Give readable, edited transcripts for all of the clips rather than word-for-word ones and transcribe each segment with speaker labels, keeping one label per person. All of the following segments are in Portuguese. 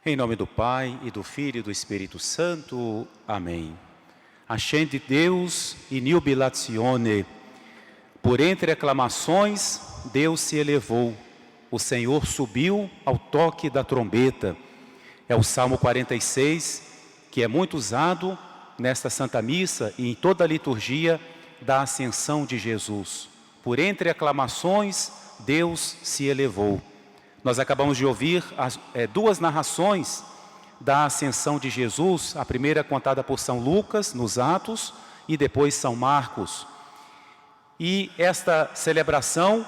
Speaker 1: Em nome do Pai, e do Filho e do Espírito Santo. Amém. Ascendi Deus in jubilatione. Por entre aclamações, Deus se elevou. O Senhor subiu ao toque da trombeta. É o Salmo 46, que é muito usado nesta Santa Missa e em toda a liturgia da Ascensão de Jesus. Por entre aclamações, Deus se elevou. Nós acabamos de ouvir duas narrações da Ascensão de Jesus, a primeira contada por São Lucas, nos Atos, e depois São Marcos. E esta celebração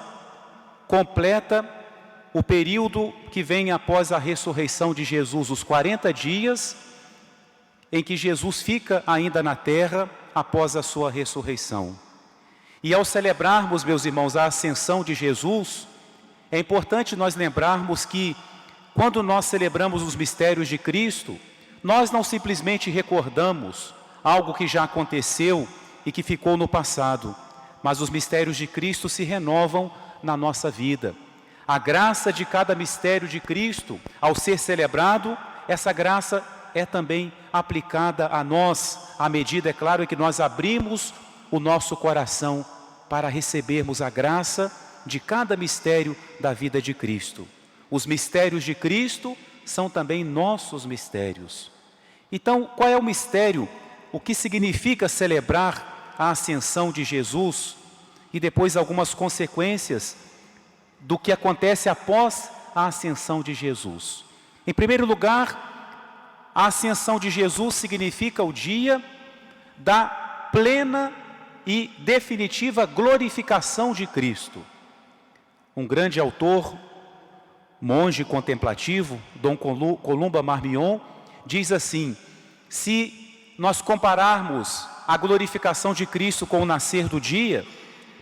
Speaker 1: completa o período que vem após a ressurreição de Jesus, os 40 dias em que Jesus fica ainda na terra após a sua ressurreição. E ao celebrarmos, meus irmãos, a Ascensão de Jesus, é importante nós lembrarmos que, quando nós celebramos os mistérios de Cristo, nós não simplesmente recordamos algo que já aconteceu e que ficou no passado, mas os mistérios de Cristo se renovam na nossa vida. A graça de cada mistério de Cristo, ao ser celebrado, essa graça é também aplicada a nós, à medida, é claro, que nós abrimos o nosso coração para recebermos a graça de cada mistério da vida de Cristo. Os mistérios de Cristo são também nossos mistérios. Então, qual é o mistério? O que significa celebrar a Ascensão de Jesus? E depois algumas consequências do que acontece após a Ascensão de Jesus. Em primeiro lugar, a Ascensão de Jesus significa o dia da plena e definitiva glorificação de Cristo. Um grande autor, monge contemplativo, Dom Columba Marmion, diz assim: se nós compararmos a glorificação de Cristo com o nascer do dia,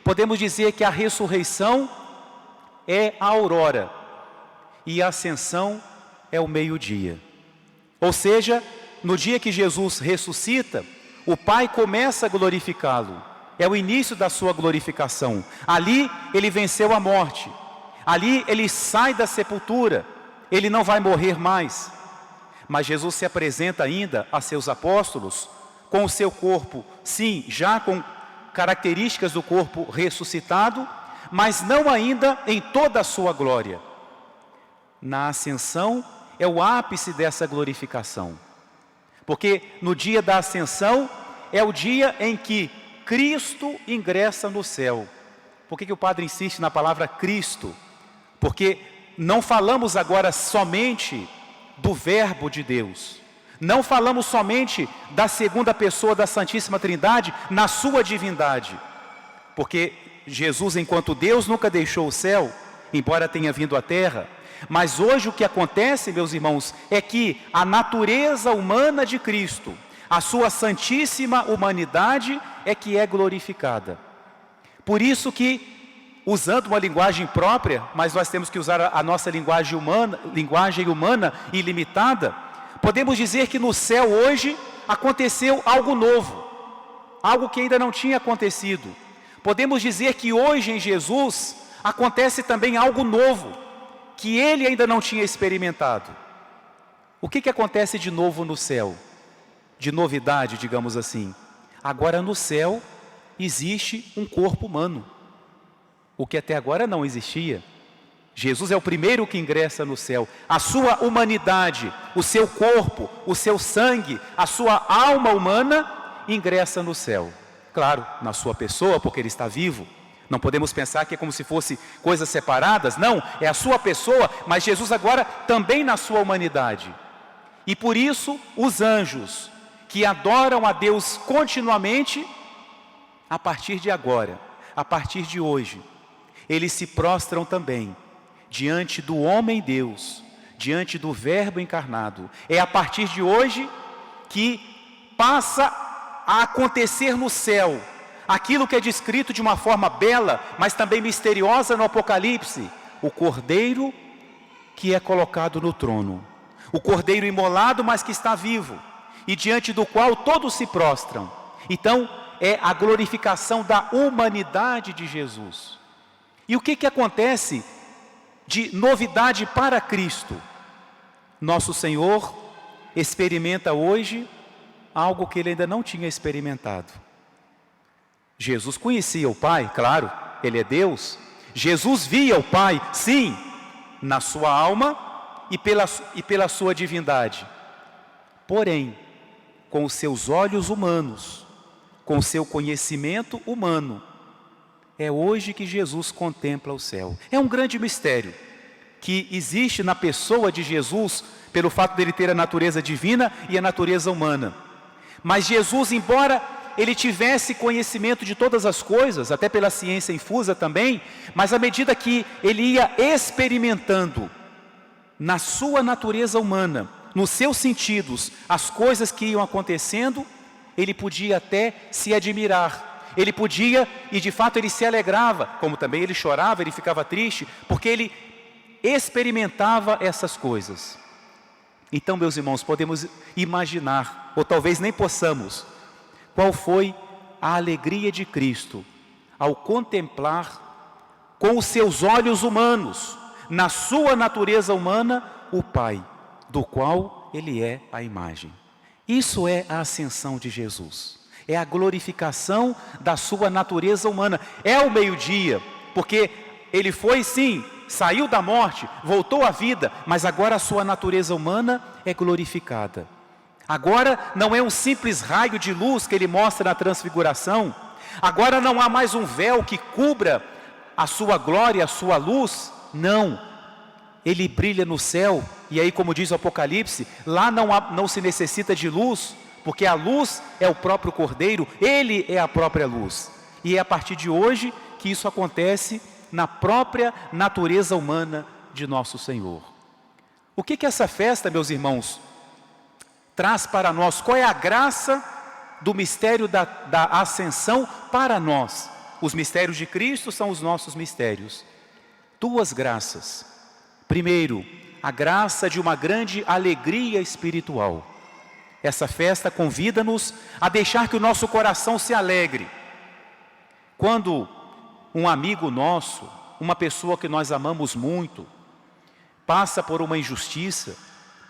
Speaker 1: podemos dizer que a ressurreição é a aurora e a ascensão é o meio-dia. Ou seja, no dia que Jesus ressuscita, o Pai começa a glorificá-lo. É o início da sua glorificação. Ali ele venceu a morte. Ali ele sai da sepultura. Ele não vai morrer mais. Mas Jesus se apresenta ainda a seus apóstolos com o seu corpo, sim, já com características do corpo ressuscitado, mas não ainda em toda a sua glória. Na ascensão é o ápice dessa glorificação. Porque no dia da ascensão é o dia em que Cristo ingressa no céu. Por que o padre insiste na palavra Cristo? Porque não falamos agora somente do Verbo de Deus. Não falamos somente da segunda pessoa da Santíssima Trindade na sua divindade. Porque Jesus, enquanto Deus, nunca deixou o céu, embora tenha vindo à terra. Mas hoje o que acontece, meus irmãos, é que a natureza humana de Cristo, a sua santíssima humanidade, é que é glorificada. Por isso que, usando uma linguagem própria, mas nós temos que usar a nossa linguagem humana ilimitada, podemos dizer que no céu hoje aconteceu algo novo, algo que ainda não tinha acontecido. Podemos dizer que hoje em Jesus acontece também algo novo, que ele ainda não tinha experimentado. O que acontece de novo no céu? De novidade, digamos assim. Agora no céu existe um corpo humano, o que até agora não existia. Jesus é o primeiro que ingressa no céu. A sua humanidade, o seu corpo, o seu sangue, a sua alma humana ingressa no céu. Claro, na sua pessoa, porque ele está vivo. Não podemos pensar que é como se fossem coisas separadas. Não, é a sua pessoa, mas Jesus agora também na sua humanidade. E por isso os anjos, que adoram a Deus continuamente, a partir de agora, a partir de hoje, eles se prostram também diante do homem Deus, diante do Verbo encarnado. É a partir de hoje que passa a acontecer no céu aquilo que é descrito de uma forma bela, mas também misteriosa no Apocalipse: o Cordeiro que é colocado no trono, o Cordeiro imolado, mas que está vivo, e diante do qual todos se prostram. Então é a glorificação da humanidade de Jesus. E o que acontece de novidade para Cristo? Nosso Senhor experimenta hoje algo que ele ainda não tinha experimentado. Jesus conhecia o Pai, claro, ele é Deus. Jesus via o Pai, sim, na sua alma e pela sua divindade. Porém, com os seus olhos humanos, com o seu conhecimento humano, é hoje que Jesus contempla o céu. É um grande mistério que existe na pessoa de Jesus, pelo fato dele ter a natureza divina e a natureza humana. Mas Jesus, embora ele tivesse conhecimento de todas as coisas, até pela ciência infusa também, mas à medida que ele ia experimentando na sua natureza humana, nos seus sentidos, as coisas que iam acontecendo, ele podia até se admirar, ele podia, e de fato ele se alegrava, como também ele chorava, ele ficava triste, porque ele experimentava essas coisas. Então, meus irmãos, podemos imaginar, ou talvez nem possamos, qual foi a alegria de Cristo ao contemplar com os seus olhos humanos, na sua natureza humana, o Pai, do qual ele é a imagem. Isso é a ascensão de Jesus, é a glorificação da sua natureza humana. É o meio-dia, porque ele foi sim, saiu da morte, voltou à vida, mas agora a sua natureza humana é glorificada. Agora não é um simples raio de luz que ele mostra na transfiguração, agora não há mais um véu que cubra a sua glória, a sua luz, não. Ele brilha no céu, e aí, como diz o Apocalipse, lá não se necessita de luz, porque a luz é o próprio Cordeiro, ele é a própria luz. E é a partir de hoje que isso acontece na própria natureza humana de nosso Senhor. O que essa festa, meus irmãos, traz para nós? Qual é a graça do mistério da ascensão para nós? Os mistérios de Cristo são os nossos mistérios. Duas graças. Primeiro, a graça de uma grande alegria espiritual. Essa festa convida-nos a deixar que o nosso coração se alegre. Quando um amigo nosso, uma pessoa que nós amamos muito, passa por uma injustiça,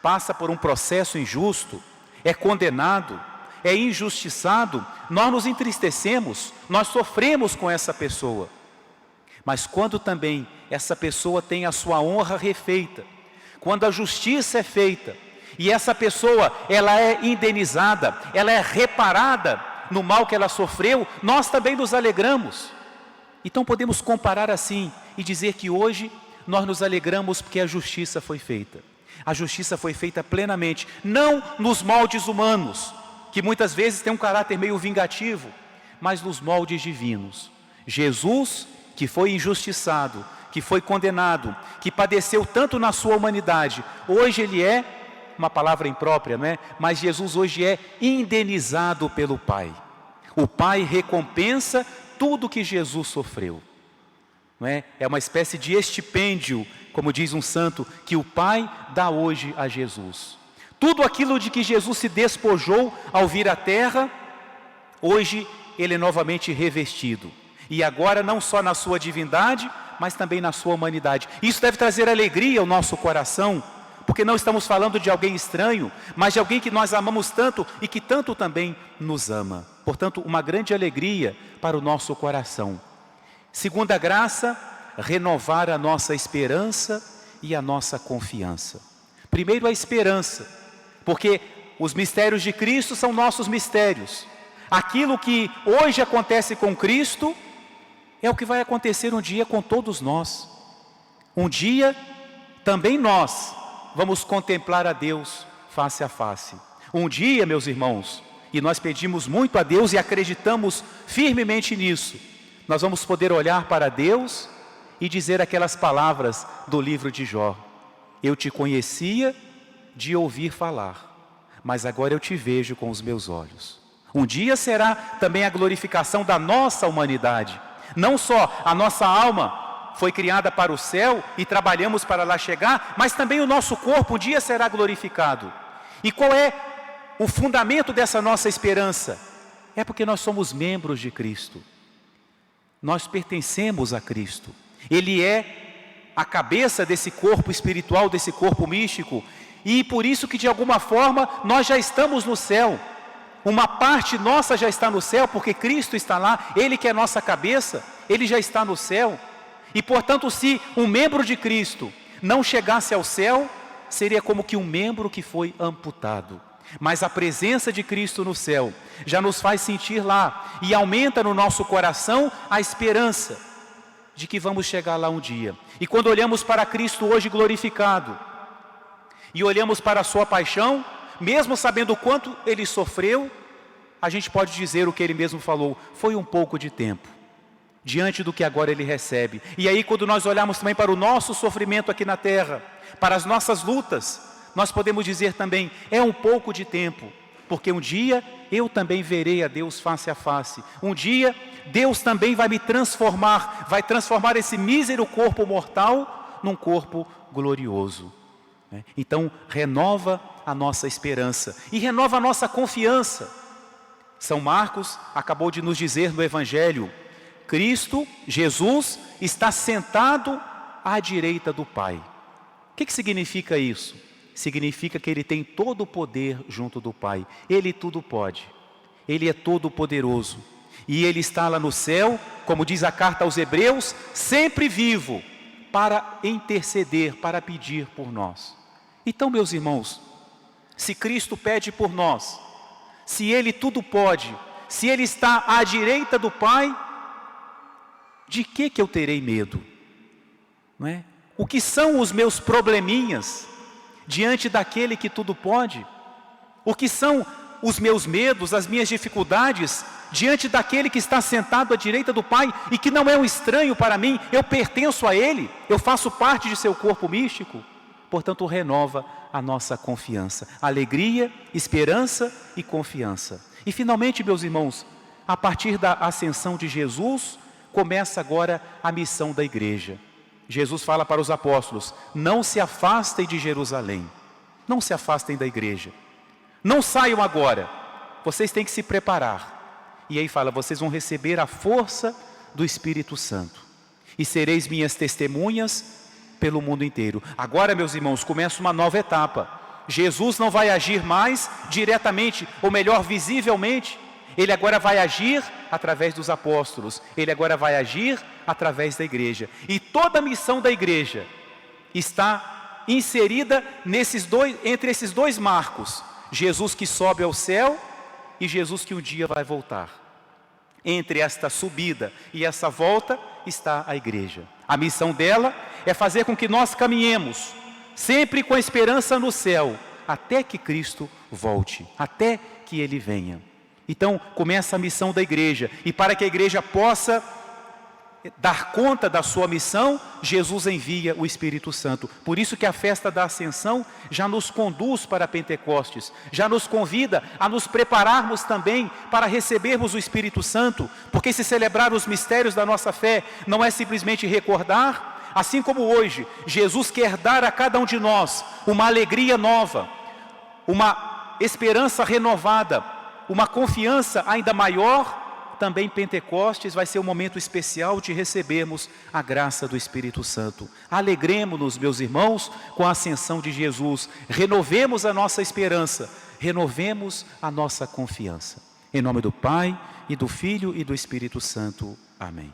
Speaker 1: passa por um processo injusto, é condenado, é injustiçado, nós nos entristecemos, nós sofremos com essa pessoa. Mas quando também essa pessoa tem a sua honra refeita, quando a justiça é feita, e essa pessoa, ela é indenizada, ela é reparada no mal que ela sofreu, nós também nos alegramos. Então podemos comparar assim e dizer que hoje nós nos alegramos porque a justiça foi feita. A justiça foi feita plenamente, não nos moldes humanos, que muitas vezes tem um caráter meio vingativo, mas nos moldes divinos. Jesus, que foi injustiçado, que foi condenado, que padeceu tanto na sua humanidade, hoje ele é, uma palavra imprópria, não é? Mas Jesus hoje é indenizado pelo Pai. O Pai recompensa tudo que Jesus sofreu, não é? É uma espécie de estipêndio, como diz um santo, que o Pai dá hoje a Jesus. Tudo aquilo de que Jesus se despojou ao vir à terra, hoje ele é novamente revestido. E agora não só na sua divindade, mas também na sua humanidade. Isso deve trazer alegria ao nosso coração, porque não estamos falando de alguém estranho, mas de alguém que nós amamos tanto e que tanto também nos ama. Portanto, uma grande alegria para o nosso coração. Segunda graça, renovar a nossa esperança e a nossa confiança. Primeiro a esperança, porque os mistérios de Cristo são nossos mistérios. Aquilo que hoje acontece com Cristo é o que vai acontecer um dia com todos nós. Um dia também nós vamos contemplar a Deus face a face. Um dia, meus irmãos, e nós pedimos muito a Deus e acreditamos firmemente nisso, nós vamos poder olhar para Deus e dizer aquelas palavras do livro de Jó: eu te conhecia de ouvir falar, mas agora eu te vejo com os meus olhos. Um dia será também a glorificação da nossa humanidade. Não só a nossa alma foi criada para o céu e trabalhamos para lá chegar, mas também o nosso corpo um dia será glorificado. E qual é o fundamento dessa nossa esperança? É porque nós somos membros de Cristo. Nós pertencemos a Cristo. Ele é a cabeça desse corpo espiritual, desse corpo místico. e por isso que de alguma forma nós já estamos no céu. Uma parte nossa já está no céu, porque Cristo está lá, Ele que é nossa cabeça, Ele já está no céu. E portanto, se um membro de Cristo não chegasse ao céu, seria como que um membro que foi amputado. Mas a presença de Cristo no céu já nos faz sentir lá, e aumenta no nosso coração a esperança de que vamos chegar lá um dia. E quando olhamos para Cristo hoje glorificado, e olhamos para a sua paixão, mesmo sabendo o quanto Ele sofreu, a gente pode dizer o que Ele mesmo falou: foi um pouco de tempo, diante do que agora Ele recebe. E aí quando nós olhamos também para o nosso sofrimento aqui na terra, para as nossas lutas, nós podemos dizer também: é um pouco de tempo, porque um dia eu também verei a Deus face a face. Um dia Deus também vai me transformar, vai transformar esse mísero corpo mortal num corpo glorioso. Então renova a nossa esperança e renova a nossa confiança. São Marcos acabou de nos dizer no Evangelho: Cristo, Jesus, está sentado à direita do Pai. O que significa isso? Significa que Ele tem todo o poder junto do Pai. Ele tudo pode. Ele é todo poderoso. E Ele está lá no céu, como diz a carta aos Hebreus, sempre vivo, para interceder, para pedir por nós. Então, meus irmãos, se Cristo pede por nós, se Ele tudo pode, se Ele está à direita do Pai, de que eu terei medo? Não é? O que são os meus probleminhas diante daquele que tudo pode? O que são os meus medos, as minhas dificuldades diante daquele que está sentado à direita do Pai e que não é um estranho para mim? Eu pertenço a Ele, eu faço parte de seu corpo místico. Portanto, renova a nossa confiança, alegria, esperança e confiança. E finalmente, meus irmãos, a partir da ascensão de Jesus, começa agora a missão da igreja. Jesus fala para os apóstolos: não se afastem de Jerusalém, não se afastem da igreja, não saiam agora, vocês têm que se preparar. E aí fala: vocês vão receber a força do Espírito Santo e sereis minhas testemunhas pelo mundo inteiro. Agora, meus irmãos, começa uma nova etapa. Jesus não vai agir mais diretamente, ou melhor, visivelmente. Ele agora vai agir através dos apóstolos. Ele agora vai agir através da igreja. E toda a missão da igreja está inserida entre esses dois marcos: Jesus que sobe ao céu e Jesus que um dia vai voltar. Entre esta subida e essa volta está a igreja. A missão dela é fazer com que nós caminhemos sempre com a esperança no céu, até que Cristo volte, até que Ele venha. Então começa a missão da igreja, e para que a igreja possa dar conta da sua missão, Jesus envia o Espírito Santo. Por isso que a festa da Ascensão já nos conduz para Pentecostes, já nos convida a nos prepararmos também para recebermos o Espírito Santo, porque se celebrar os mistérios da nossa fé não é simplesmente recordar. Assim como hoje Jesus quer dar a cada um de nós uma alegria nova, uma esperança renovada, uma confiança ainda maior, também Pentecostes vai ser um momento especial de recebermos a graça do Espírito Santo. Alegremos-nos, meus irmãos, com a ascensão de Jesus. Renovemos a nossa esperança, renovemos a nossa confiança. Em nome do Pai, e do Filho, e do Espírito Santo. Amém.